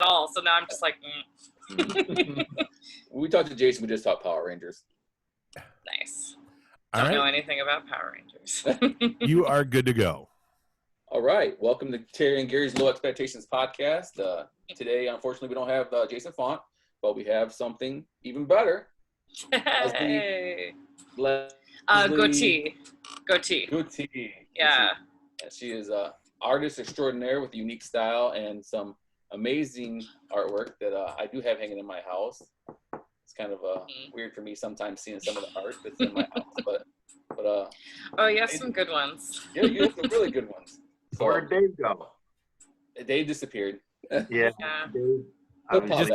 all. So now I'm just like, We talked to Jason. We just talked Power Rangers. Nice. All Don't right. know anything about Power Rangers. You are good to go. All right. Welcome to Terry and Gary's Low Expectations podcast. Today, unfortunately, we don't have Jason Font, but we have something even better. Hey. Leslie. Goatee. Yeah. She is an artist extraordinaire with a unique style and some amazing artwork that I do have hanging in my house. It's kind of weird for me sometimes seeing some of the art that's in my house, but oh, you have some good ones. Yeah, you have some really good ones. So, where'd Dave go? Dave disappeared. Yeah. Dave,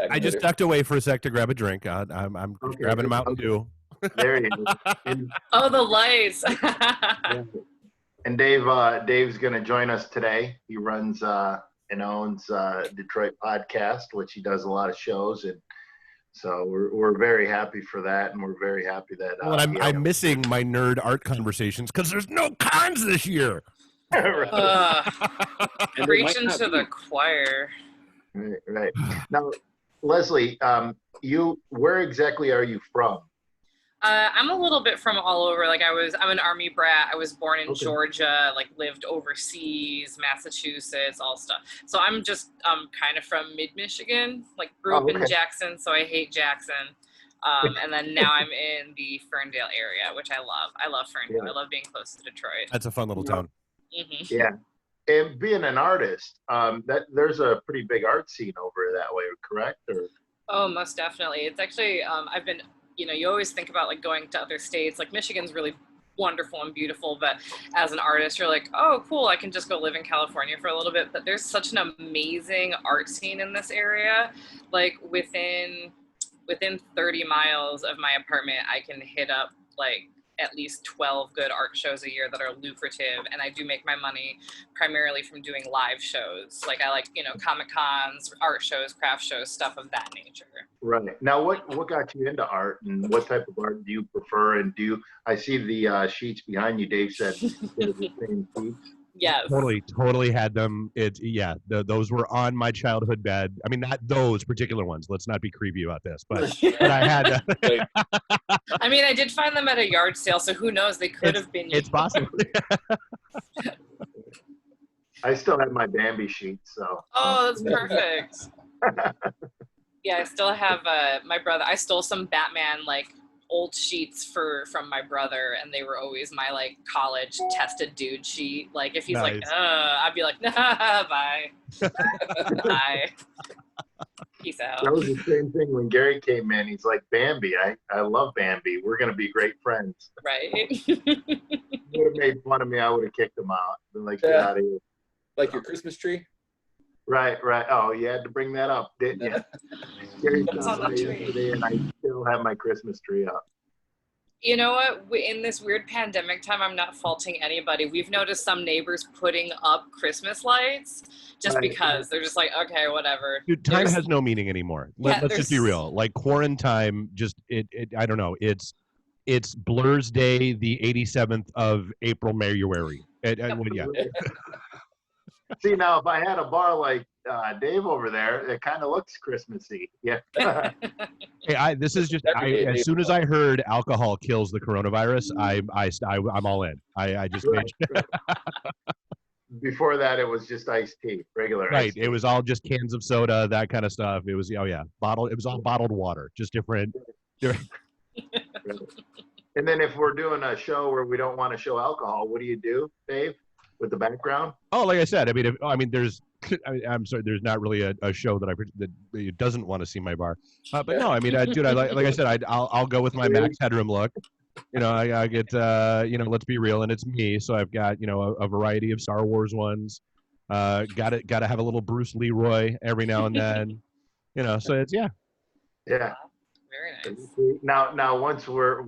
I just ducked away for a sec to grab a drink. I'm grabbing a Mountain Dew. There he is. Oh, the lights. And Dave's going to join us today. He runs and owns Detroit Podcast, which he does a lot of shows, and so we're very happy for that, and we're very happy that. Well, I'm missing my nerd art conversations because there's no cons this year. Preaching to the choir. Right. Now, Leslie, where exactly are you from? I'm a little bit from all over. Like I'm an Army brat. I was born in Georgia, like lived overseas, Massachusetts, all stuff. So I'm just kind of from mid-Michigan, like grew up in Jackson, so I hate Jackson. And then now I'm in the Ferndale area, which I love. I love Ferndale. I love being close to Detroit. That's a fun little town. Mm-hmm. Yeah. And being an artist, there's a pretty big art scene over that way, correct? Or? Oh, most definitely. It's actually, I've been, you always think about like going to other states. Like Michigan's really wonderful and beautiful, but as an artist, you're like, oh, cool, I can just go live in California for a little bit. But there's such an amazing art scene in this area. Like within 30 miles of my apartment, I can hit up like at least 12 good art shows a year that are lucrative, and I do make my money primarily from doing live shows. Like I like, Comic Cons, art shows, craft shows, stuff of that nature. Right. Now, what got you into art, and what type of art do you prefer? And I see the sheets behind you, Dave said, they're the same sheets. Yes. Totally had them. Those were on my childhood bed. I mean, not those particular ones. Let's not be creepy about this, but I had. I mean, I did find them at a yard sale, so who knows? They could have been. It's possible. I still have my Bambi sheets, so. Oh, that's perfect. Yeah, I still have my brother. I stole some Batman old sheets from my brother, and they were always my college tested dude sheet. Like if he's nice. I'd be like, nah, bye. Bye. Peace out. That was the same thing when Gary came in. He's like, Bambi, I love Bambi. We're gonna be great friends. Right. He would have made fun of me. I would have kicked him out. Been like, get out of here. Like your Christmas tree. Right. Oh, you had to bring that up, didn't you? Gary on the tree. Yesterday, and I still have my Christmas tree up. You know what? In this weird pandemic time, I'm not faulting anybody. We've noticed some neighbors putting up Christmas lights just because they're just like, okay, whatever. Dude, time has no meaning anymore. Let's just be real. Like quarantine, just I don't know. It's Blur's Day, the 87th of April, Mayuary. Yeah. See, now if I had a bar like Dave over there, it kind of looks Christmassy. Yeah. Hey, this is just as soon as I heard alcohol kills the coronavirus, I'm all in. I just made Before that, it was just iced tea, regular. Right. Iced tea. It was all just cans of soda, that kind of stuff. It was bottled. It was all bottled water, just different. And then if we're doing a show where we don't want to show alcohol, what do you do, Dave, with the background? Oh, like I said, there's. I'm sorry. There's not really a show that doesn't want to see my bar, but no. Dude, like I said, I'll go with my Max Headroom look. I get let's be real, and it's me. So I've got a variety of Star Wars ones. Got to have a little Bruce Leroy every now and then. So it's Yeah. Very nice. Now once we're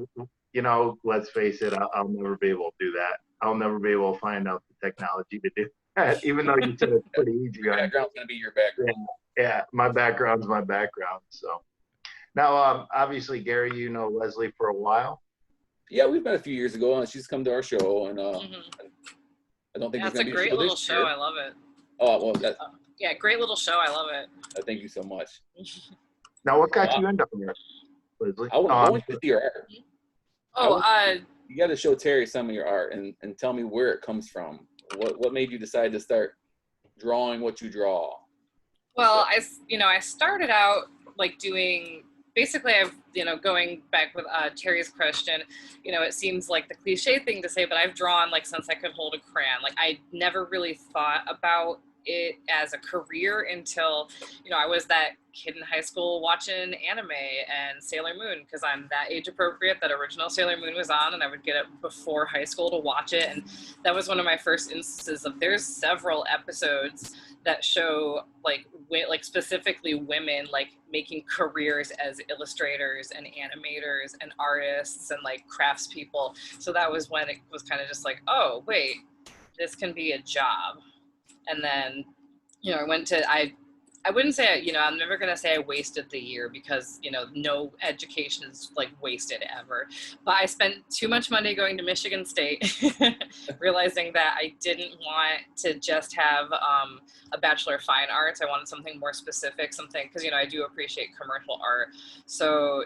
let's face it, I'll never be able to do that. I'll never be able to find out the technology to do that, even though you said it's pretty easy. Your background's going to be your background. Yeah, my background's my background. So now, obviously, Gary, you know Leslie for a while. Yeah, we've met a few years ago, and she's come to our show, and I don't think it's a great little show. I love it. Oh well, Yeah, great little show. I love it. Thank you so much. Now, what got you into art, Leslie? I want to see your art. You got to show Terry some of your art and tell me where it comes from. What made you decide to start drawing what you draw? Well, I started out like doing, basically I've, going back with Terry's question, it seems like the cliche thing to say, but I've drawn like since I could hold a crayon. Like I never really thought about it as a career until, I was that kid in high school watching anime and Sailor Moon, because I'm that age appropriate. That original Sailor Moon was on, and I would get up before high school to watch it. And that was one of my first instances of, there's several episodes that show like specifically women like making careers as illustrators and animators and artists and like craftspeople. So that was when it was kind of just like, oh wait, this can be a job. And then, I wouldn't say, I'm never going to say I wasted the year, because, no education is like wasted ever. But I spent too much money going to Michigan State, realizing that I didn't want to just have a Bachelor of Fine Arts. I wanted something more specific, because, I do appreciate commercial art. So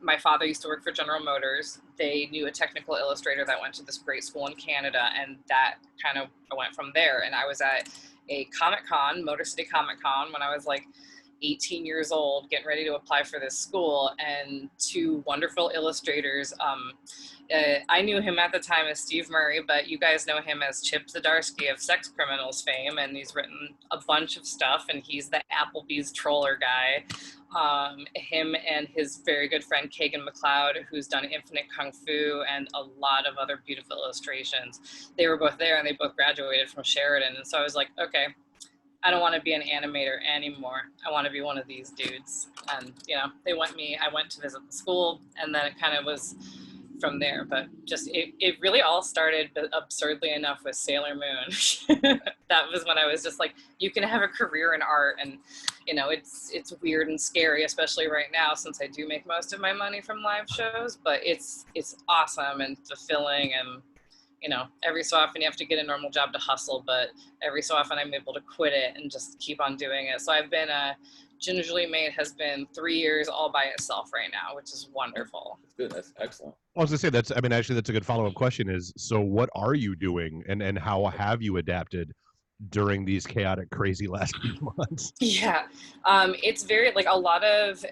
my father used to work for General Motors. They knew a technical illustrator that went to this great school in Canada, and that kind of I went from there. And I was at a Comic-Con, Motor City Comic-Con, when I was like 18 years old, getting ready to apply for this school, and two wonderful illustrators. I knew him at the time as Steve Murray, but you guys know him as Chip Zdarsky of Sex Criminals fame, and he's written a bunch of stuff, and he's the Applebee's troller guy. Him and his very good friend Kagan McLeod, who's done Infinite Kung Fu and a lot of other beautiful illustrations. They were both there, and they both graduated from Sheridan. And so I was like, okay, I don't want to be an animator anymore. I want to be one of these dudes. And, I went to visit the school, and then it kind of was from there. But just, it really all started, absurdly enough, with Sailor Moon. That was when I was just like, you can have a career in art, and, it's weird and scary, especially right now, since I do make most of my money from live shows, but it's awesome and fulfilling. And, every so often you have to get a normal job to hustle, but every so often I'm able to quit it and just keep on doing it. So I've been Gingerly Made has been 3 years all by itself right now, which is wonderful. That's good. That's excellent. I was going to say, actually, that's a good follow-up question is, so what are you doing, and how have you adapted during these chaotic, crazy last few months? Yeah. It's very, like, a lot of,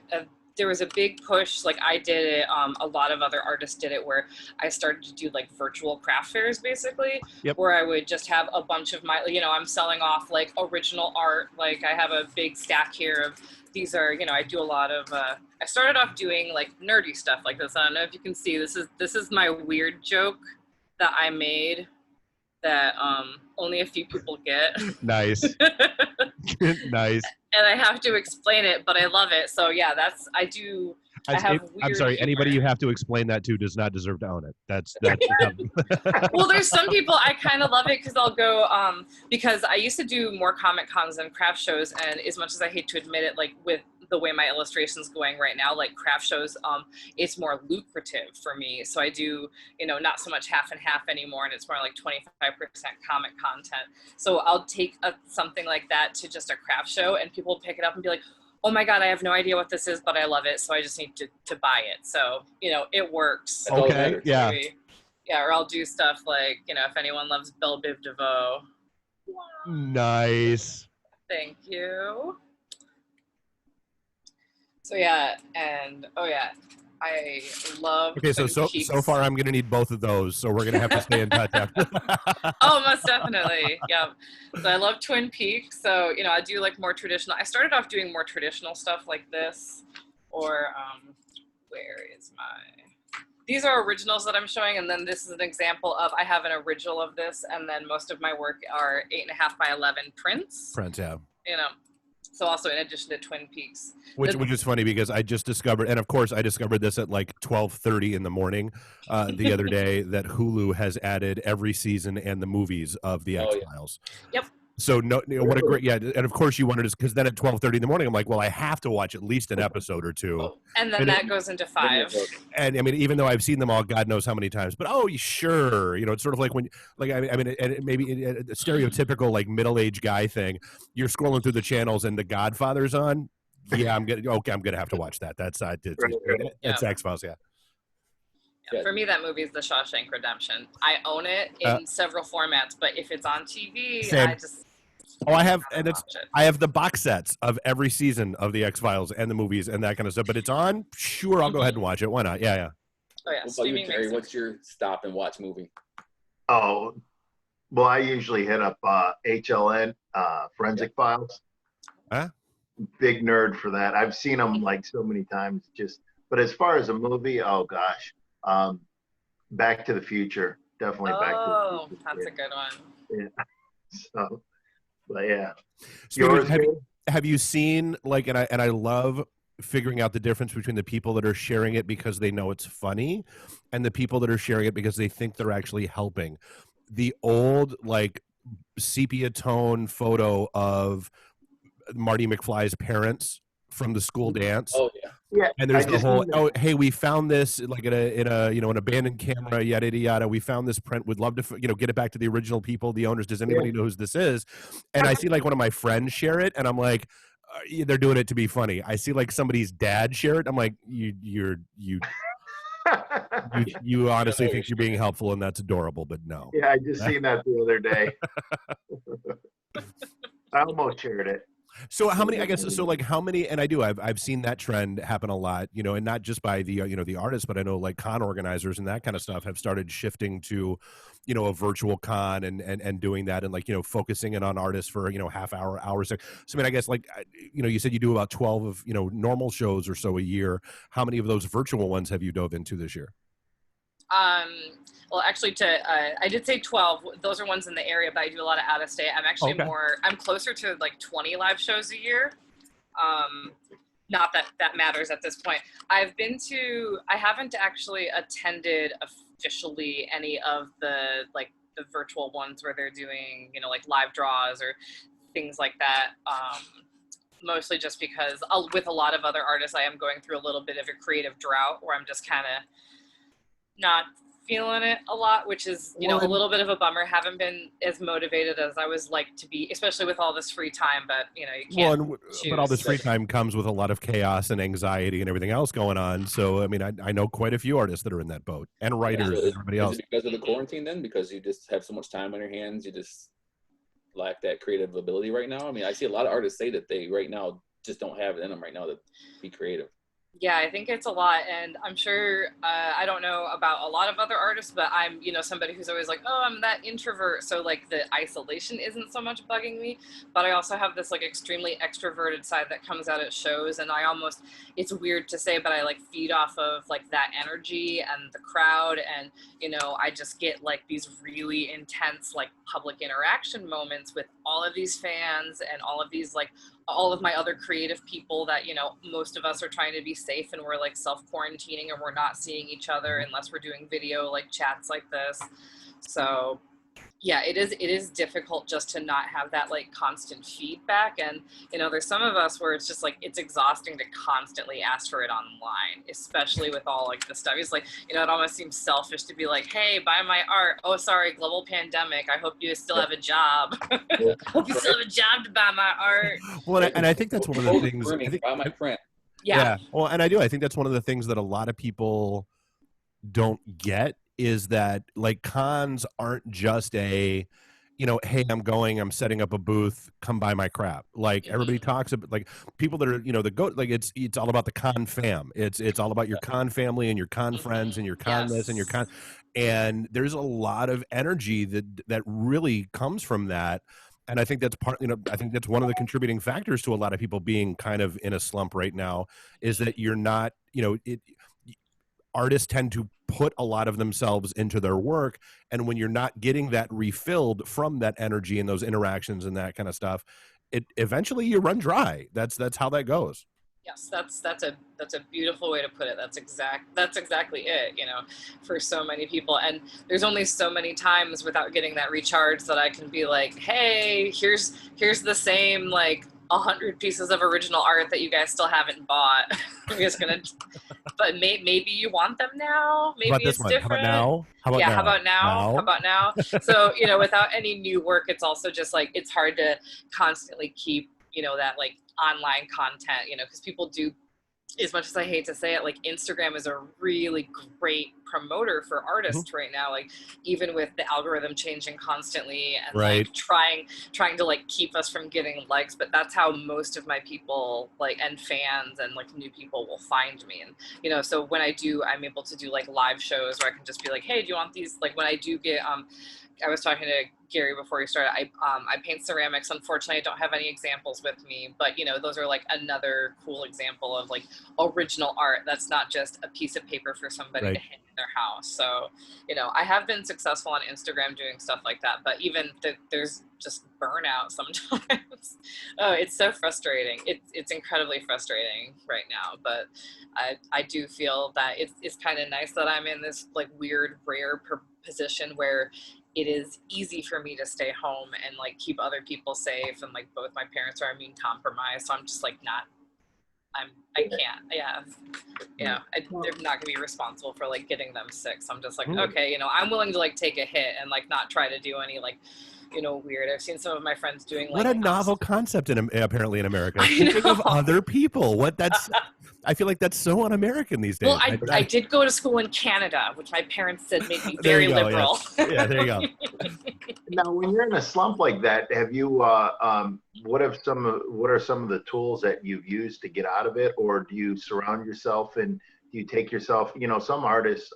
there was a big push, like I did it, a lot of other artists did it, where I started to do like virtual craft fairs, basically, where I would just have a bunch of my, I'm selling off like original art. Like I have a big stack here of, these are, I do a lot of, I started off doing like nerdy stuff like this. I don't know if you can see, this is my weird joke that I made that only a few people get. Nice. Nice. And I have to explain it, but I love it. So yeah, I have weird I'm sorry, humor. anybody you have to explain that to does not deserve to own it. That's Well, there's some people I kind of love it, because I'll go, because I used to do more comic cons and craft shows, and as much as I hate to admit it, like with the way my illustration's going right now, like craft shows, it's more lucrative for me. So I do, not so much half and half anymore, and it's more like 25% comic content. So I'll take something like that to just a craft show, and people pick it up and be like, oh my God, I have no idea what this is, but I love it, so I just need to buy it. So, it works. Okay, yeah. Yeah, or I'll do stuff like, if anyone loves Belle Biv DeVoe. Nice. Thank you. So yeah, and oh yeah, I love. Okay, so far I'm gonna need both of those, so we're gonna have to stay in touch after. Oh, most definitely, yeah. So I love Twin Peaks. So I do like more traditional. I started off doing more traditional stuff like this, or where is my? These are originals that I'm showing, and then this is an example of, I have an original of this, and then most of my work are 8.5 by 11 prints. Prints, yeah. So also in addition to Twin Peaks. Which is funny, because I just discovered, and of course I discovered this at like 12:30 in the morning the other day, that Hulu has added every season and the movies of the X-Files. Yep. So no, what a great, and of course you wanted to, because then at 12:30 in the morning, I'm like, well, I have to watch at least an episode or two. And then that goes into 5. And I mean, even though I've seen them all, God knows how many times, but sure, it's sort of like when, like, I mean, maybe a stereotypical like middle-aged guy thing. You're scrolling through the channels and The Godfather's on. Yeah, I'm gonna have to watch that. That's it's X-Files, yeah. For me, that movie is The Shawshank Redemption. I own it in several formats, but if it's on TV, same. I have the box sets of every season of the X-Files and the movies and that kind of stuff. But it's on, sure, I'll go ahead and watch it. Why not? Yeah. Oh yeah. What about you, Terry? What's your stop and watch movie? Oh, well, I usually hit up HLN, Forensic Files. Huh? Big nerd for that. I've seen them like so many times. But as far as a movie, oh gosh. Back to the Future, definitely. Back to the Future. That's a good one. Yeah. So, but yeah. So have you seen like, and I love figuring out the difference between the people that are sharing it because they know it's funny and the people that are sharing it because they think they're actually helping. The old like sepia tone photo of Marty McFly's parents from the school dance. Oh yeah. Yeah, and there's the whole, hey, we found this like in an abandoned camera, yada yada. We found this print. Would love to get it back to the original people, the owners. Does anybody know who this is? And I see like one of my friends share it, and I'm like, they're doing it to be funny. I see like somebody's dad share it. I'm like, you honestly think you're being helpful, and that's adorable, but no. Yeah, I just seen that the other day. I almost shared it. So how many, and I've seen that trend happen a lot, and not just by the, the artists, but I know like con organizers and that kind of stuff have started shifting to, a virtual con and doing that and like, focusing in on artists for, half hour, hours. So, I mean, I guess like, you said you do about 12 of, normal shows or so a year. How many of those virtual ones have you dove into this year? Well, actually, I did say 12. Those are ones in the area, but I do a lot of out of state. I'm actually I'm closer to like 20 live shows a year. Not that matters at this point. I haven't actually attended officially any of the virtual ones where they're doing, like live draws or things like that. Mostly just because with a lot of other artists, I am going through a little bit of a creative drought where I'm just kind of not feeling it a lot, which is a little bit of a bummer. Haven't been as motivated as I was like to be, especially with all this free time, but you can't choose. But all this free time comes with a lot of chaos and anxiety and everything else going on. So I mean, I know quite a few artists that are in that boat, and writers and everybody else. Is it because of the quarantine then? Because you just have so much time on your hands, you just lack that creative ability right now? I mean, I see a lot of artists say that they right now just don't have it in them right now to be creative. Yeah, I think it's a lot, and I'm sure, I don't know about a lot of other artists, but I'm, somebody who's always like, oh, I'm that introvert, so, like, the isolation isn't so much bugging me, but I also have this, like, extremely extroverted side that comes out at shows, and it's weird to say, but I, like, feed off of, like, that energy and the crowd, and, I just get, like, these really intense, like, public interaction moments with all of these fans and all of these, like, all of my other creative people that, most of us are trying to be safe and we're like self-quarantining and we're not seeing each other unless we're doing video like chats like this. So yeah, it is difficult just to not have that like constant feedback. And, there's some of us where it's just like, it's exhausting to constantly ask for it online, especially with all like the stuff. It's like, it almost seems selfish to be like, hey, buy my art. Oh, sorry, global pandemic. I hope you still have a job. Hope you still have a job to buy my art. Well, and I think that's one of the things. Buy my print. Yeah. Well, and I think that's one of the things that a lot of people don't get is that like cons aren't just a, hey, I'm setting up a booth, come buy my crap. Like everybody talks about like people that are, it's all about the con fam. It's all about your con family and your con friends and your con this and your con. And there's a lot of energy that really comes from that. And I think that's I think that's one of the contributing factors to a lot of people being kind of in a slump right now is that you're not, artists tend to put a lot of themselves into their work. And when you're not getting that refilled from that energy and those interactions and that kind of stuff, eventually you run dry. That's how that goes. Yes, that's a beautiful way to put it. That's exactly it, for so many people. And there's only so many times without getting that recharge that I can be like, hey, here's the same like 100 pieces of original art that you guys still haven't bought. I'm just gonna, but maybe you want them now. How about Maybe this it's one? different. How about now? How about Yeah, now? how about now? Now? How about now? So, without any new work, it's also just like, it's hard to constantly keep, that like online content, because people do, as much as I hate to say it, like Instagram is a really great promoter for artists right now. Like even with the algorithm changing constantly and Right. like trying to like keep us from getting likes, but that's how most of my people like and fans and like new people will find me. And so when I'm able to do like live shows where I can just be like, hey, do you want these? Like when I do get I was talking to Gary before you started. I paint ceramics. Unfortunately, I don't have any examples with me, but those are like another cool example of like original art that's not just a piece of paper for somebody Right. to hang in their house. So, I have been successful on Instagram doing stuff like that, but even there's just burnout sometimes. Oh, it's so frustrating. It's incredibly frustrating right now, but I do feel that it's kind of nice that I'm in this like weird, rare position where it is easy for me to stay home and like keep other people safe, and like both my parents are immune compromised, so I'm just like I can't, they're not gonna be responsible for like getting them sick, so I'm just like, okay, I'm willing to like take a hit and like not try to do any like weird. I've seen some of my friends doing like, what a novel concept apparently in America. I Thinking know. of other people. I feel like that's so un-American these days. Well, I did go to school in Canada, which my parents said made me There very you go, liberal. Yeah, there you go. Now, when you're in a slump like that, have you? What are some of the tools that you've used to get out of it, or do you surround yourself and do you take yourself? Some artists,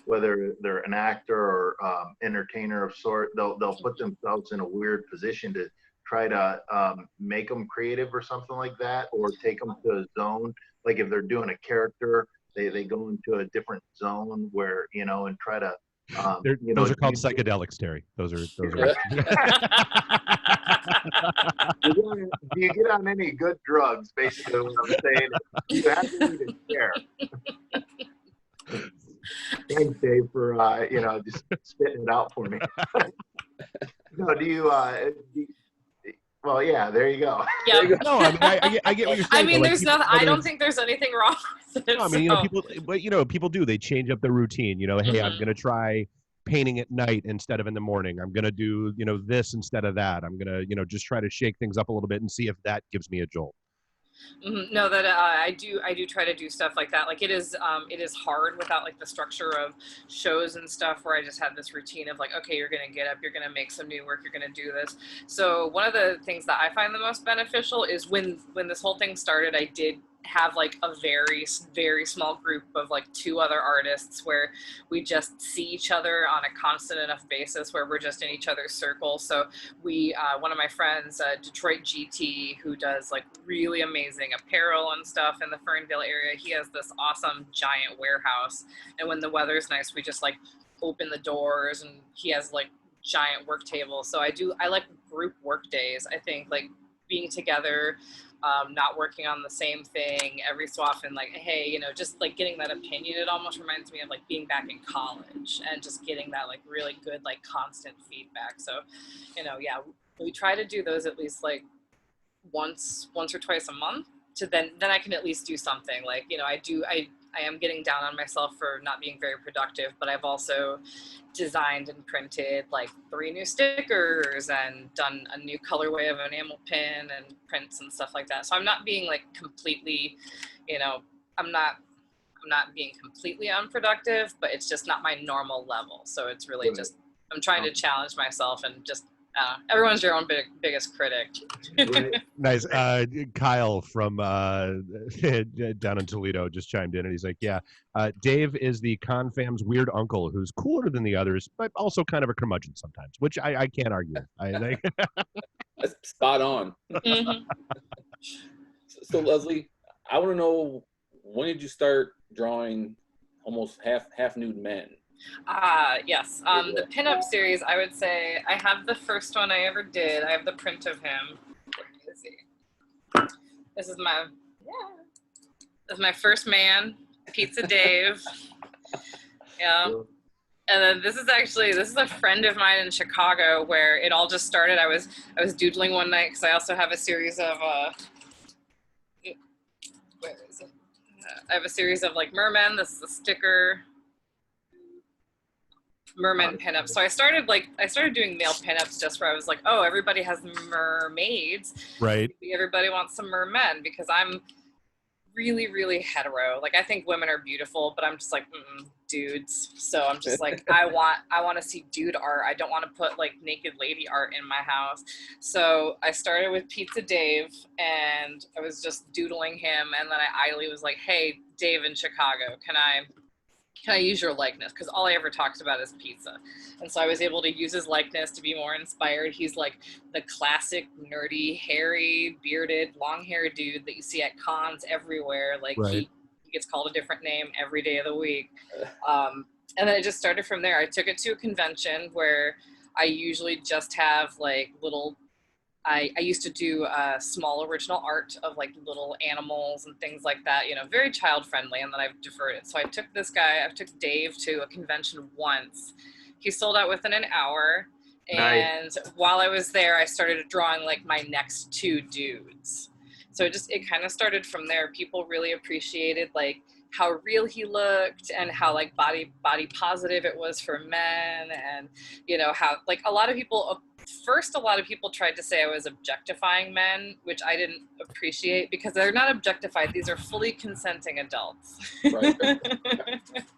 whether they're an actor or entertainer of sort, they'll put themselves in a weird position to try to make them creative or something like that, or take them to a zone. Like if they're doing a character, they go into a different zone where and try to. Those are called psychedelics, Terry. Those are. Do you get on any good drugs? Basically, what I'm saying is, you have to even care. Thanks, Dave, for just spitting it out for me. No, do you? Well, yeah, there you go. Yeah. No, I mean, I get what you're saying. I mean, like, there's nothing. I don't think there's anything wrong with it. No, I mean, people do. They change up their routine. Hey, I'm gonna try painting at night instead of in the morning. I'm gonna do this instead of that. I'm gonna just try to shake things up a little bit and see if that gives me a jolt. No, that I do try to do stuff like that. Like it is hard without like the structure of shows and stuff where I just have this routine of like, okay, you're gonna get up, you're gonna make some new work, you're gonna do this. So one of the things that I find the most beneficial is when this whole thing started, I did have like a very, very small group of like 2 other artists where we just see each other on a constant enough basis where we're just in each other's circle. So we, one of my friends, Detroit GT, who does like really amazing apparel and stuff in the Fernville area, he has this awesome giant warehouse. And when the weather's nice, we just like open the doors and he has like giant work tables. So I like group work days. I think like being together, not working on the same thing every so often, like, hey, just like getting that opinion. It almost reminds me of like being back in college and just getting that like really good, like constant feedback. So, yeah, we try to do those at least like once or twice a month to then I can at least do something like, I am getting down on myself for not being very productive, but I've also designed and printed like 3 new stickers and done a new colorway of enamel pin and prints and stuff like that. So I'm not being like completely, I'm not being completely unproductive, but it's just not my normal level. So it's really just, I'm trying to challenge myself and just, everyone's your own biggest critic. Nice. Kyle from down in Toledo just chimed in and he's like, yeah, Dave is the Confam's weird uncle who's cooler than the others, but also kind of a curmudgeon sometimes, which I can't argue. That's spot on. Mm-hmm. So Leslie, I want to know, when did you start drawing almost half nude men? Yes. The Pinup Series, I would say I have the first one I ever did. I have the print of him. Where is he? This is my That's my first man, Pizza Dave. Yeah. And then this is a friend of mine in Chicago where it all just started. I was doodling one night because I also have a series of where is it? I have a series of like mermen. This is a sticker. Merman pinups. So I started doing male pinups just where I was like, oh, everybody has mermaids. Right. Maybe everybody wants some mermen because I'm really, really hetero. Like I think women are beautiful, but I'm just like dudes. So I'm just like I want to see dude art. I don't want to put like naked lady art in my house. So I started with Pizza Dave and I was just doodling him, and then I idly was like, hey, Dave in Chicago, can I use your likeness? Because all I ever talked about is pizza. And so I was able to use his likeness to be more inspired. He's like the classic nerdy, hairy, bearded, long-haired dude that you see at cons everywhere. Like he gets called a different name every day of the week. And then it just started from there. I took it to a convention where I usually just have like little, I used to do small original art of like little animals and things like that, very child friendly, and then I've diverted. So I took Dave to a convention once. He sold out within an hour. And while I was there, I started drawing like my next two dudes. So it kind of started from there. People really appreciated like how real he looked and how like body positive it was for men, and how like a lot of people tried to say I was objectifying men, which I didn't appreciate because they're not objectified. These are fully consenting adults. Right.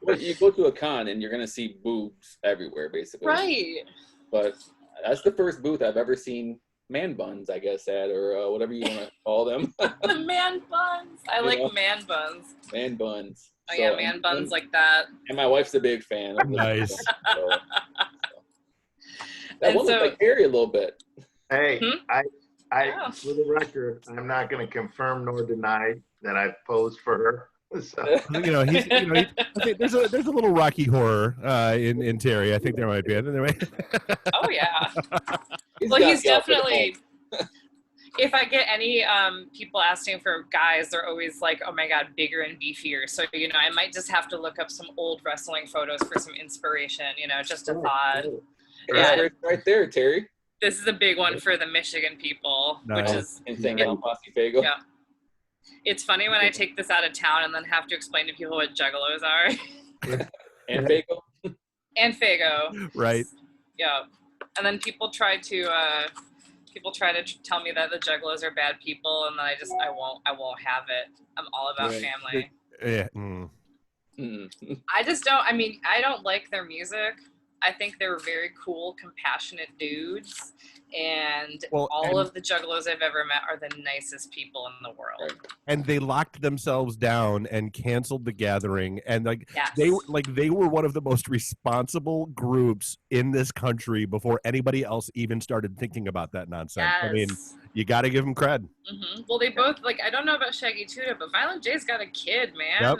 Well, you go to a con and you're going to see boobs everywhere, basically. Right. But that's the first booth I've ever seen man buns, I guess, at, or whatever you want to call them. The man buns. I like man buns. Man buns. Oh, so, yeah, man buns like that. And my wife's a big fan of nice. So. That one looks like Harry a little bit. Hey, for the record, I'm not going to confirm nor deny that I've posed for her. So. I think there's a little Rocky Horror in Terry. I think there might be. Anyway. Oh yeah. He's definitely. If I get any people asking for guys, they're always like, "Oh my God, bigger and beefier." So I might just have to look up some old wrestling photos for some inspiration. Just a thought. Yeah, right there, Terry. This is a big one for the Michigan people, which is insane. Yeah. It's funny when I take this out of town and then have to explain to people what juggalos are. And Fago. And Fago. Right. Yeah. And then people try to tell me that the juggalos are bad people, and then I won't have it. I'm all about family. Yeah. I just don't. I mean, I don't like their music. I think they're very cool, compassionate dudes, and all of the juggalos I've ever met are the nicest people in the world. And they locked themselves down and canceled the gathering, and they were one of the most responsible groups in this country before anybody else even started thinking about that nonsense. Yes. I mean, you got to give them cred. Mm-hmm. Well, they both I don't know about Shaggy Tuda, but Violent J's got a kid, man. Yep.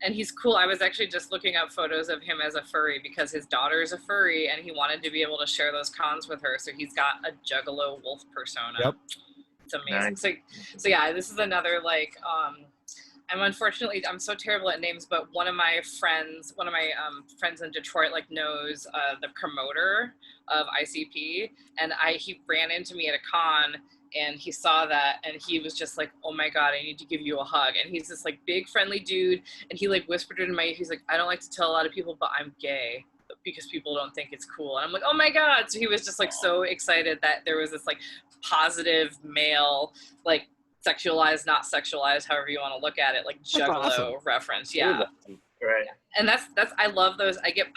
And he's cool. I was actually just looking up photos of him as a furry because his daughter is a furry and he wanted to be able to share those cons with her. So he's got a Juggalo Wolf persona. Yep. It's amazing. Nice. So yeah, this is another I'm so terrible at names, but one of my friends in Detroit knows the promoter of ICP, and he ran into me at a con. And he saw that, and he was just like, "Oh my God, I need to give you a hug." And he's this big, friendly dude, and he whispered in my ear. He's like, "I don't like to tell a lot of people, but I'm gay because people don't think it's cool." And I'm like, "Oh my God!" So he was just so excited that there was this positive male, sexualized, not sexualized, however you want to look at it, Juggalo reference. Yeah. Right. And that's I love those. I get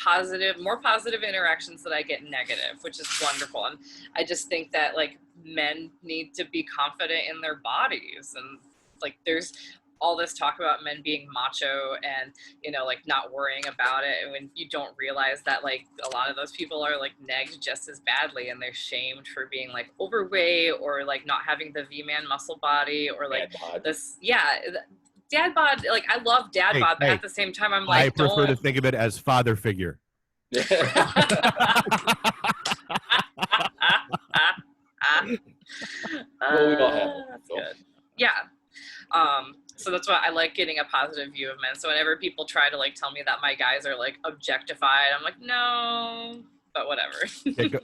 more positive interactions than I get negative, which is wonderful. And I just think that men need to be confident in their bodies, and there's all this talk about men being macho and not worrying about it, and when you don't realize that a lot of those people are negged just as badly, and they're shamed for being overweight or not having the V-man muscle body or dad bod. I love dad bod, but at the same time I'm I prefer to think of it as father figure. Well, we all have that's good. Yeah. So that's why I like getting a positive view of men. So whenever people try to like tell me that my guys are like objectified, I'm like, no, but whatever.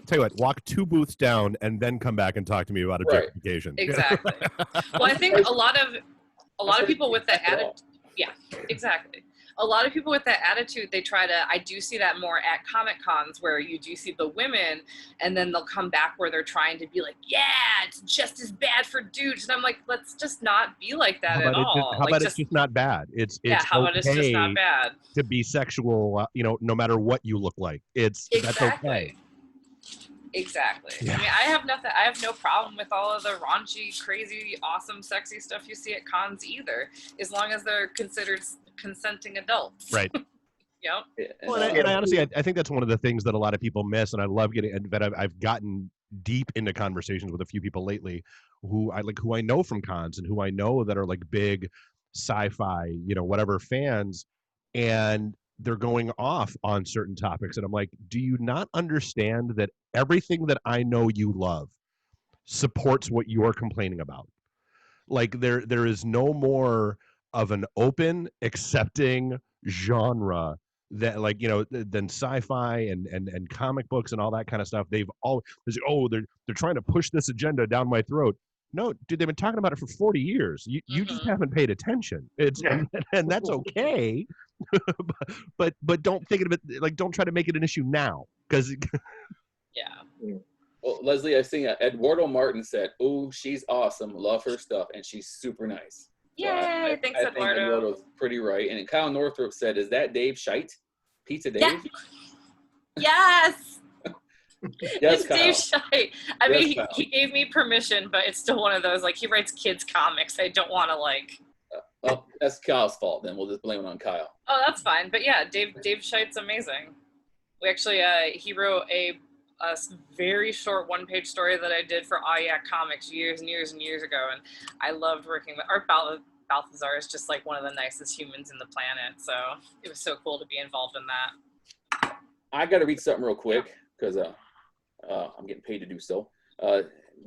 Tell you what, walk 2 booths down and then come back and talk to me about objectification. Exactly. Well, I think a lot of people with that attitude. Yeah, exactly. A lot of people with that attitude, I do see that more at Comic Cons where you do see the women and then they'll come back where they're trying to be like, yeah, it's just as bad for dudes. And I'm like, let's just not be like that at all. How about it's just not bad? It's how about it's just not bad to be sexual, no matter what you look like. That's okay. Exactly. Yeah. I mean, I have no problem with all of the raunchy, crazy, awesome, sexy stuff you see at cons either, as long as they're considered consenting adults. Right. Yep. Well, and I honestly, I think that's one of the things that a lot of people miss, and I love that I've gotten deep into conversations with a few people lately who I know from cons and who I know that are like big sci-fi, whatever fans, and they're going off on certain topics. And I'm like, do you not understand that everything that I know you love supports what you're complaining about? Like there is no more of an open, accepting genre that than sci-fi and comic books and all that kind of stuff. They're trying to push this agenda down my throat. No, dude, they've been talking about it for 40 years. You just haven't paid attention. And that's okay. but don't think of it don't try to make it an issue now, because yeah. Well, Leslie, I've seen Eduardo Martin said, "Oh, she's awesome. Love her stuff, and she's super nice." Yay! Thanks, Eduardo. I think Eduardo's pretty right. And Kyle Northrup said, "Is that Dave Scheidt? Pizza Dave?" Yeah. Yes. Yes, it's Kyle. Dave Scheidt. I mean, Kyle. he gave me permission, but it's still one of those he writes kids comics. I don't want to Well, that's Kyle's fault. Then we'll just blame it on Kyle. Oh, that's fine. But yeah, Dave Scheidt's amazing. We actually he wrote a very short 1-page story that I did for Yak Comics years and years and years ago, and I loved working with Art Balthazar. Is just one of the nicest humans in the planet, so it was so cool to be involved in that. I got to read something real quick because I'm getting paid to do so.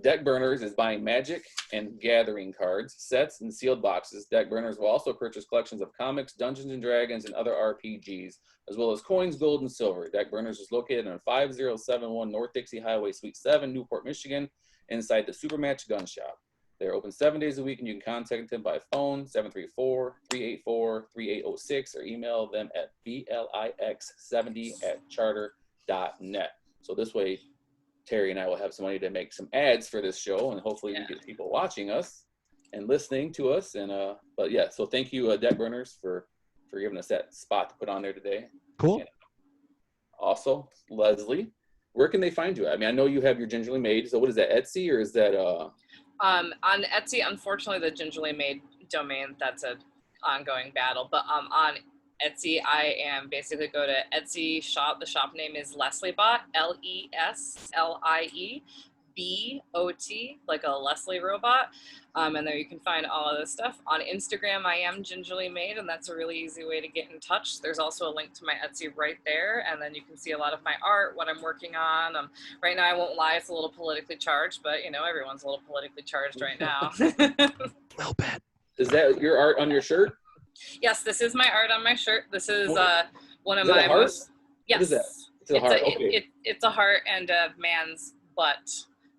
Deck Burners is buying Magic and Gathering cards, sets, and sealed boxes. Deck Burners will also purchase collections of comics, Dungeons & Dragons, and other RPGs, as well as coins, gold, and silver. Deck Burners is located on 5071 North Dixie Highway, Suite 7, Newport, Michigan, inside the Supermatch Gun Shop. They're open 7 days a week, and you can contact them by phone, 734-384-3806, or email them at blix70@charter.net. So this way, Terry and I will have some money to make some ads for this show, and hopefully we get people watching us and listening to us. And but yeah, so thank you, Deck Burners, for giving us that spot to put on there today. Cool. And also, Leslie, where can they find you? I mean, I know you have your Gingerly Made. So what is that, Etsy, or is that on Etsy? Unfortunately, the Gingerly Made domain, that's an ongoing battle. But on Etsy, I am basically go to Etsy shop. The shop name is Lesliebot, LESLIEBOT, like a Leslie robot. And there you can find all of this stuff. On Instagram, I am Gingerly Made, and that's a really easy way to get in touch. There's also a link to my Etsy right there, and then you can see a lot of my art, what I'm working on. Right now, I won't lie, it's a little politically charged, but everyone's a little politically charged right now. A little bit. Is that your art on your shirt? Yes, this is my art on my shirt. This is one of is my most. Yes, what is that? It's a heart. Okay. It's a heart and a man's butt.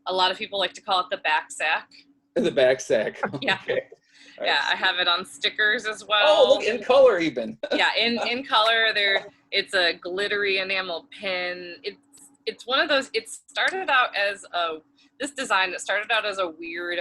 A lot of people like to call it the back sack. The back sack. Yeah. Okay. Right. Yeah, I have it on stickers as well. Oh, look, in color even. Yeah, in color. It's a glittery enamel pin. It's one of those. It started out as this design that started out as a weird,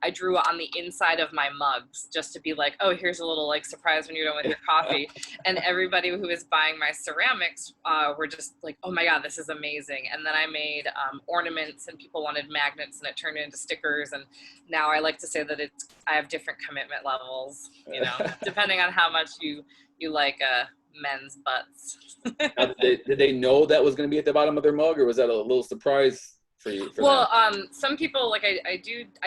I drew on the inside of my mugs just to be like, oh, here's a little surprise when you're done with your coffee. And everybody who was buying my ceramics were just like, oh my God, this is amazing. And then I made ornaments, and people wanted magnets, and it turned into stickers. And now I like to say that I have different commitment levels, depending on how much you like men's butts. Now, did they know that was going to be at the bottom of their mug, or was that a little surprise for you? Some people I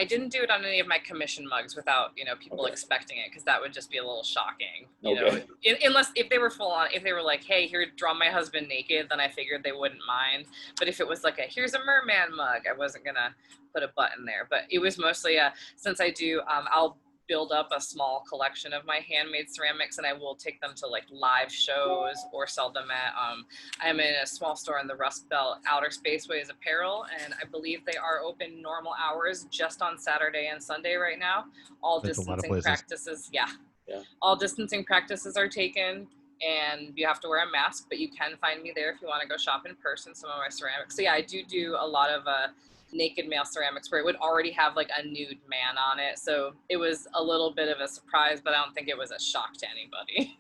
didn't do it on any of my commission mugs without people expecting it, because that would just be a little shocking. Unless if they were full on, if they were like, hey, here, draw my husband naked, then I figured they wouldn't mind. But if it was like here's a merman mug, I wasn't gonna put a butt in there. But it was mostly since I do I'll build up a small collection of my handmade ceramics, and I will take them to like live shows or sell them at I'm in a small store in the Rust Belt. Outer Spaceways Apparel, and I believe they are open normal hours just on Saturday and Sunday right now. All That's distancing practices, all distancing practices are taken, and you have to wear a mask, but you can find me there if you want to go shop in person, some of my ceramics. So yeah, I do a lot of naked male ceramics where it would already have like a nude man on it. So it was a little bit of a surprise, but I don't think it was a shock to anybody.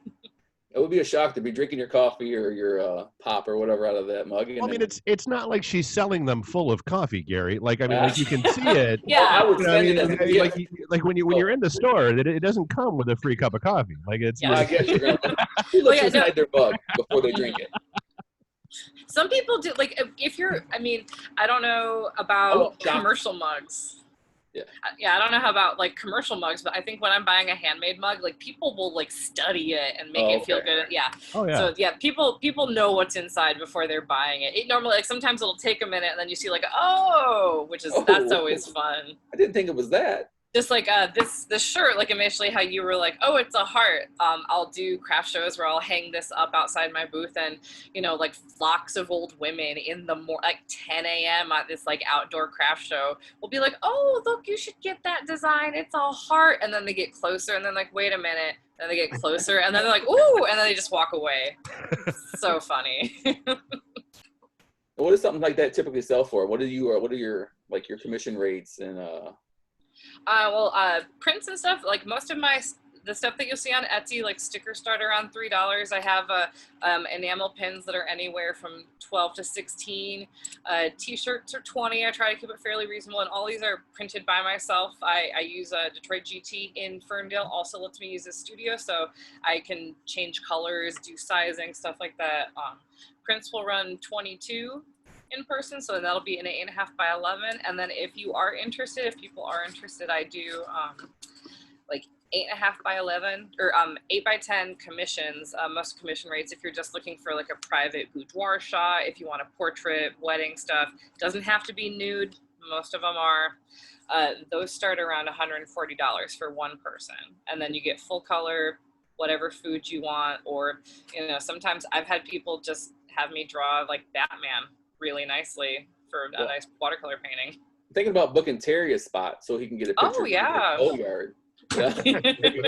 It would be a shock to be drinking your coffee or your pop or whatever out of that mug. I mean, it's not like she's selling them full of coffee, Gary. Like, I mean, like you can see it. Yeah. I would You know, I spend mean, it as a like when you're in the store, it doesn't come with a free cup of coffee. Like it's. Yeah. I guess you're gonna look inside their mug before they drink it. Some people do, like, if you're, I mean, I don't know about commercial mugs. Yeah, I don't know how about like commercial mugs, but I think when I'm buying a handmade mug, like people will like study it and make it feel good. Yeah. Oh yeah. So yeah, people know what's inside before they're buying it. It normally, like, sometimes it'll take a minute and then you see like, that's always fun. I didn't think it was that. Just like this shirt, like initially how you were like, oh, it's a heart. I'll do craft shows where I'll hang this up outside my booth, and like flocks of old women in the like 10 a.m. at this like outdoor craft show will be like, oh, look, you should get that design. It's a heart. And then they get closer and then like, wait a minute. Then they get closer and then they're like, ooh, and then they just walk away. So funny. What does something like that typically sell for? What are your like your commission rates and prints and stuff, like most of the stuff that you'll see on Etsy, like stickers start around $3. I have enamel pins that are anywhere from 12 to 16. T-shirts are 20. I try to keep it fairly reasonable, and all these are printed by myself. I use a Detroit GT in Ferndale, also lets me use a studio, so I can change colors, do sizing, stuff like that. Prints will run 22 in person, so that'll be an 8.5 by 11. And then if people are interested, I do like 8.5 by 11 or 8 by 10 commissions. Most commission rates, if you're just looking for like a private boudoir shot, if you want a portrait, wedding stuff, doesn't have to be nude. Most of them are. Those start around $140 for one person, and then you get full color, whatever food you want, or sometimes I've had people just have me draw like Batman really nicely for a nice watercolor painting. I'm thinking about booking Terry a spot so he can get a picture. Oh yeah. Of the yard. Yeah.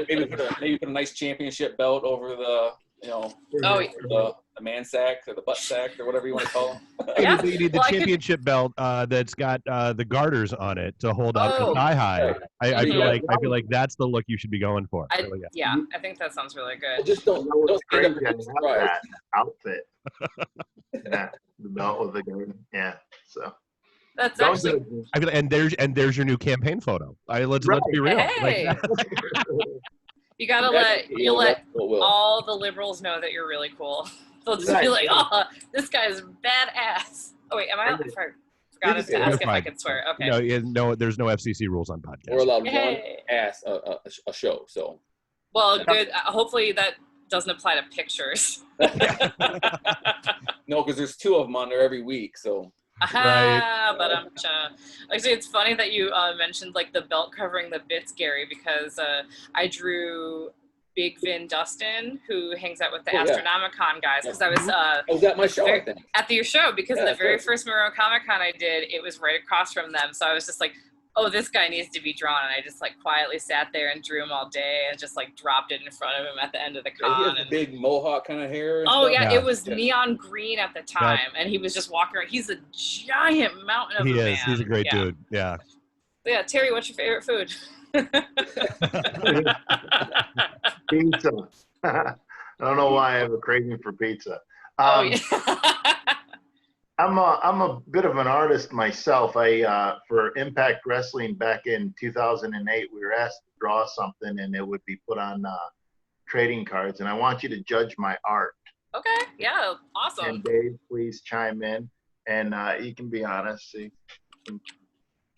maybe put a nice championship belt over the the man sack or the butt sack or whatever you want to call them. Yeah. You need the championship belt that's got the garters on it to hold up the thigh high. I feel like that's the look you should be going for. I think that sounds really good. Well, just don't stand up that outfit. Yeah, the belt with the gun. Yeah, so that's actually. I feel and there's your new campaign photo. Let's be real. Hey. You gotta let all the liberals know that you're really cool. They'll just be like, oh, this guy's badass. Oh wait, am I? I forgot to ask if I could swear. Okay. No, there's no FCC rules on podcasts. We're allowed one ass a show. So. Well, good. Hopefully that doesn't apply to pictures. No, because there's 2 of them on there every week, so. Right. But actually, it's funny that you mentioned like the belt covering the bits, Gary, because I drew Big Vin Dustin, who hangs out with the Astronomicon guys, because I was at my show at your show, because the very first Monroe Comic Con I did, it was right across from them, so I was just like, oh, this guy needs to be drawn, and I just like quietly sat there and drew him all day and just like dropped it in front of him at the end of the con. He has the big mohawk kind of hair. Oh yeah, it was neon green at the time, and he was just walking around. He's a giant mountain of a man. He's a great dude. Yeah. Yeah, Terry, what's your favorite food? Pizza. I don't know why I have a craving for pizza. I'm a bit of an artist myself. For Impact Wrestling back in 2008, we were asked to draw something, and it would be put on trading cards. And I want you to judge my art. Okay. Yeah. Awesome. And Dave, please chime in, and you can be honest. See,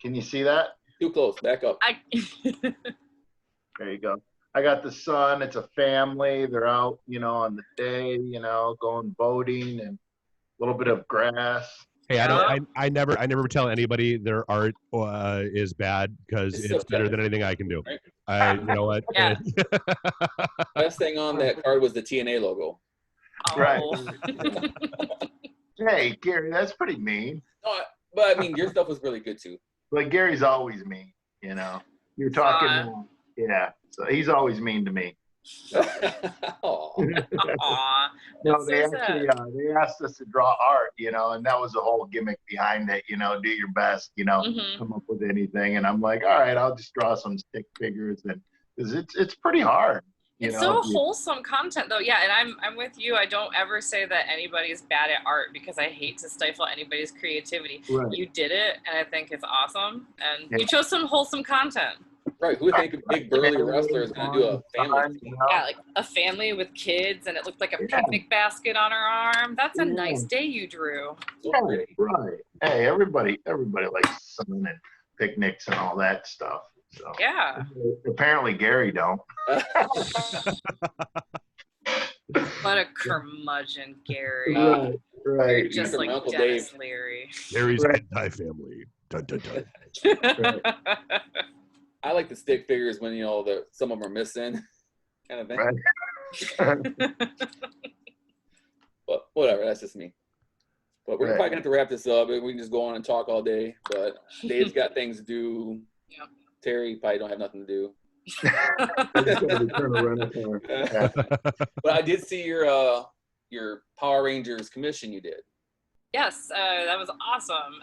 can you see that? Too close. Back up. There you go. I got the sun. It's a family. They're out, on the day, going boating and a little bit of grass. Hey, I never tell anybody their art is bad, because it's better than anything I can do. You know what? Yeah. Best thing on that card was the TNA logo. Right. Oh. Hey, Gary, that's pretty mean. No, but I mean, your stuff was really good too. But Gary's always mean, you know. You're talking, yeah. So he's always mean to me. Aw. Aw. No, they so actually they asked us to draw art, you know, and that was the whole gimmick behind it. You know, do your best, you know, come up with anything. And I'm like, all right, I'll just draw some stick figures, and because it's pretty hard. It's so wholesome content though. Yeah, and I'm with you. I don't ever say that anybody's bad at art because I hate to stifle anybody's creativity. Right. You did it, and I think it's awesome. And you chose some wholesome content. Right. Who would think a big burly wrestler is going to do a family? You know? Yeah, like a family with kids, and it looked like a picnic basket on her arm. That's a nice day you drew. Right, right. Hey, everybody likes sun and picnics and all that stuff. So Yeah. apparently Gary don't. What a curmudgeon, Gary. Right, You're right. just From like Uncle Dennis Dave. Leary. Gary's Right. anti-family. Dun, dun, dun. I like the stick figures when, you know, some of them are missing kind of thing. Right. But whatever, that's just me. But we're Right. probably going to have to wrap this up. We can just go on and talk all day. But Dave's got things to do. Yeah. Terry probably don't have nothing to do. I just gotta return a rental car. Yeah. But I did see your Power Rangers commission you did. Yes, that was awesome.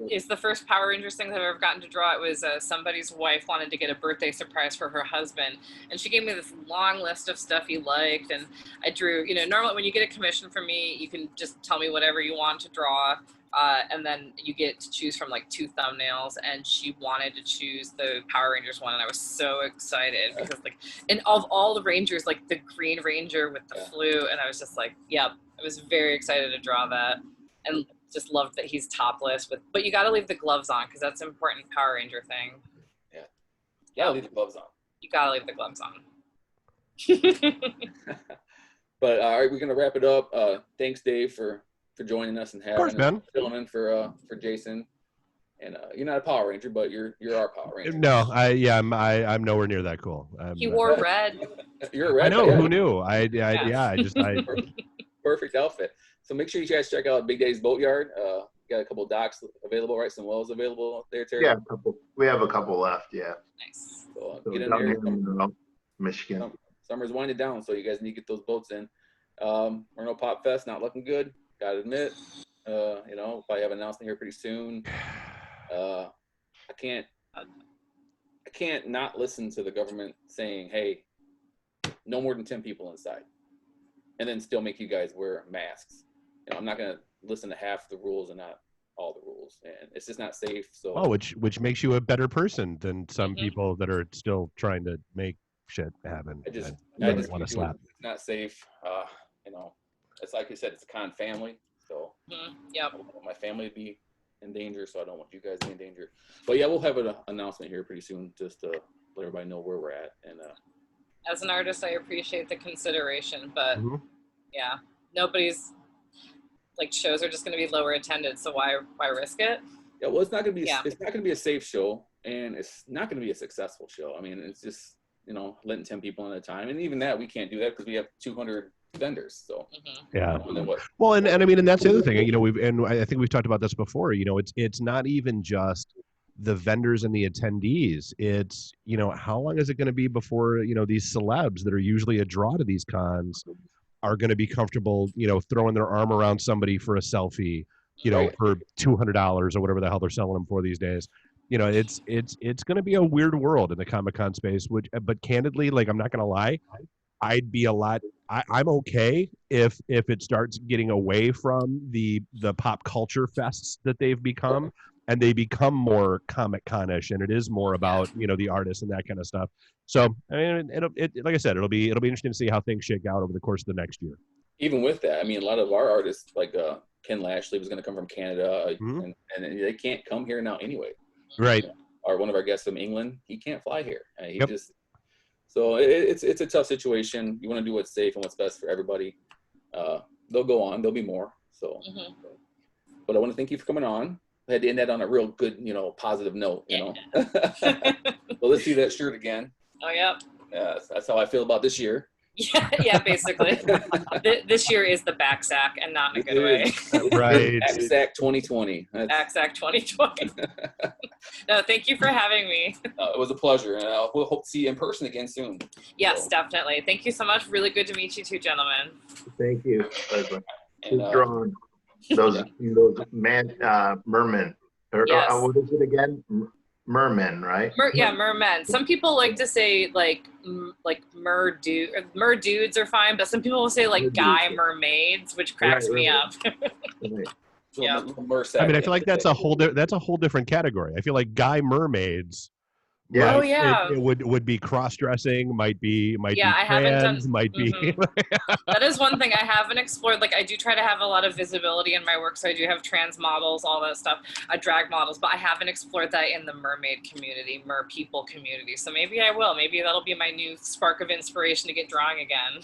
It's the first Power Rangers thing that I've ever gotten to draw. It was somebody's wife wanted to get a birthday surprise for her husband, and she gave me this long list of stuff he liked, and I drew, you know, normally when you get a commission from me, you can just tell me whatever you want to draw, and then you get to choose from like 2 thumbnails, and she wanted to choose the Power Rangers one, and I was so excited because like, and of all the Rangers, like the Green Ranger with the flu, and I was just like, yep, I was very excited to draw that. And just loved that he's topless, but you got to leave the gloves on because that's an important Power Ranger thing. Yeah, leave the gloves on. You got to leave the gloves on. But all right, we're gonna wrap it up. Thanks, Dave, for joining us and having us filling in for Jason. And you're not a Power Ranger, but you're our Power Ranger. No, I'm nowhere near that cool. He wore red. You're a red. I know. Yeah. Who knew? I Perfect outfit. So make sure you guys check out Big Daddy's Boatyard. Got a couple of docks available, right? Some wells available up there, Terry? Yeah, we have a couple left, yeah. Nice. So So get in down there. here in Michigan. Summer's winding down, so you guys need to get those boats in. Burnout Pop Fest, not looking good. Gotta admit. You know, probably have an announcement here pretty soon. I can't not listen to the government saying, hey, no more than 10 people inside, and then still make you guys wear masks. You know, I'm not gonna listen to half the rules and not all the rules, and it's just not safe. So which makes you a better person than some people that are still trying to make shit happen. I just want to slap. It's not safe. You know, it's like you said, it's a con family, so Yeah. I don't want my family to be in danger, so I don't want you guys to be in danger. But yeah, we'll have an announcement here pretty soon just to let everybody know where we're at. And As an artist, I appreciate the consideration, but yeah, nobody's like shows are just going to be lower attended, so why risk it? Yeah, well, it's not going to be it's not going to be a safe show, and it's not going to be a successful show. I mean, it's just, you know, letting 10 people at a time, and even that we can't do that because we have 200 vendors. So yeah. And then what? Well, and I mean, and that's the other thing. You know, I think we've talked about this before. You know, it's not even just the vendors and the attendees. It's, you know, how long is it going to be before, you know, these celebs that are usually a draw to these cons are going to be comfortable, you know, throwing their arm around somebody for a selfie, you know, for $200 or whatever the hell they're selling them for these days. You know, it's going to be a weird world in the Comic-Con space, but candidly, like, I'm not going to lie, I'd be I'm okay if it starts getting away from the pop culture fests that they've become, and they become more Comic-Con-ish, and it is more about, you know, the artists and that kind of stuff. So, I mean, like I said, it'll be interesting to see how things shake out over the course of the next year. Even with that, I mean, a lot of our artists, like Ken Lashley, was going to come from Canada, and they can't come here now anyway. Right. You know, or one of our guests from England, he can't fly here. So it's a tough situation. You want to do what's safe and what's best for everybody. They'll go on. There'll be more. So, but I want to thank you for coming on. I had to end that on a real good, you know, positive note. You know. So let's do that shirt again. Oh, yeah. Yeah, that's how I feel about this year. Yeah, basically. This year is the back sack, and not in a good way. Right. Backsack 2020. Back sack 2020. No, thank you for having me. It was a pleasure, and we'll hope to see you in person again soon. Yes, So, definitely. Thank you so much. Really good to meet you two gentlemen. Thank you. Pleasure. and, Keep drawing. Those mermen. Yes. What is it again? Mermen, right? Mermen. Some people like to say like mer dudes are fine, but some people will say like guy mermaids, which cracks me up. Right. Yeah. I mean, I feel like that's a whole different category. I feel like guy mermaids. Yeah. Oh, yeah. It would be cross-dressing, might be I trans, haven't done. might be. That is one thing I haven't explored. Like I do try to have a lot of visibility in my work, so I do have trans models, all that stuff, drag models, but I haven't explored that in the mermaid community, mer people community. So maybe I will. Maybe that'll be my new spark of inspiration to get drawing again.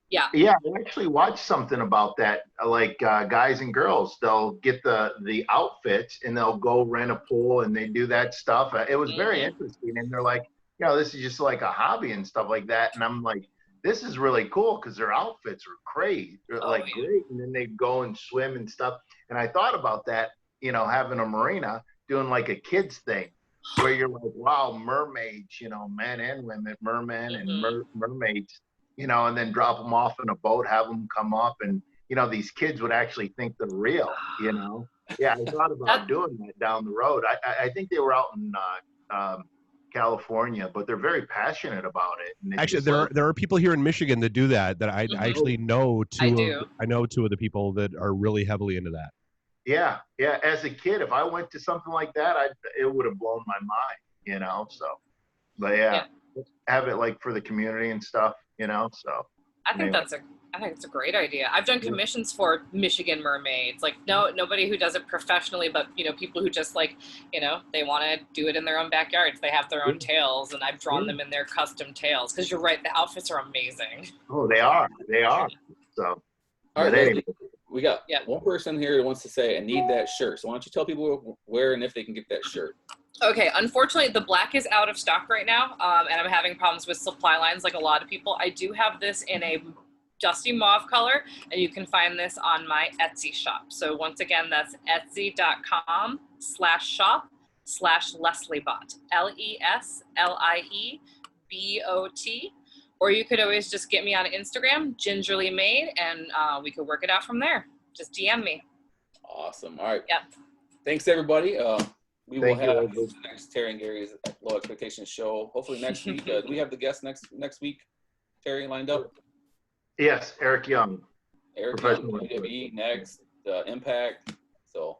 Yeah. Yeah, I actually watched something about that. Like guys and girls, they'll get the outfits and they'll go rent a pool and they do that stuff. It was very interesting, and they're like, this is just like a hobby and stuff like that. And I'm like, this is really cool because their outfits are crazy, great. And then they go and swim and stuff. And I thought about that, having a marina, doing like a kids thing, where you're like, wow, mermaids, men and women, mermen and mermaids. And then drop them off in a boat, have them come up, and these kids would actually think they're real. Yeah, I thought about doing that down the road. I think they were out in California, but they're very passionate about it. And actually, there are people here in Michigan that do that. That I actually know two. I know two of the people that are really heavily into that. Yeah. As a kid, if I went to something like that, it would have blown my mind. So, but have it like for the community and stuff. So I think it's a great idea. I've done commissions for Michigan mermaids. Like nobody who does it professionally, but people who just like, they want to do it in their own backyards. They have their own tails, and I've drawn them in their custom tails. Because you're right, the outfits are amazing. Oh, they are. So, all right, anyway. We got one person here that wants to say, I need that shirt. So why don't you tell people where and if they can get that shirt? Okay, unfortunately, the black is out of stock right now, and I'm having problems with supply lines like a lot of people. I do have this in a dusty mauve color, and you can find this on my Etsy shop. So once again, that's etsy.com/shop/LeslieBot, LESLIEBOT. Or you could always just get me on Instagram, Gingerly Made, and we could work it out from there. Just DM me. Awesome. All right. Yep. Thanks, everybody. We will have the next Terry and Gary's Low Expectations show hopefully next week. Do we have the guest next week, Terry, lined up? Yes, Eric Young. Eric Young, WWE next, Impact. So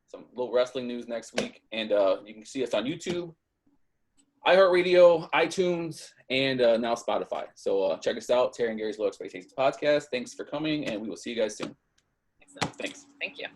some little wrestling news next week. And you can see us on YouTube, iHeartRadio, iTunes, and now Spotify. So check us out, Terry and Gary's Low Expectations Podcast. Thanks for coming, and we will see you guys soon. Excellent. Thanks. Thank you.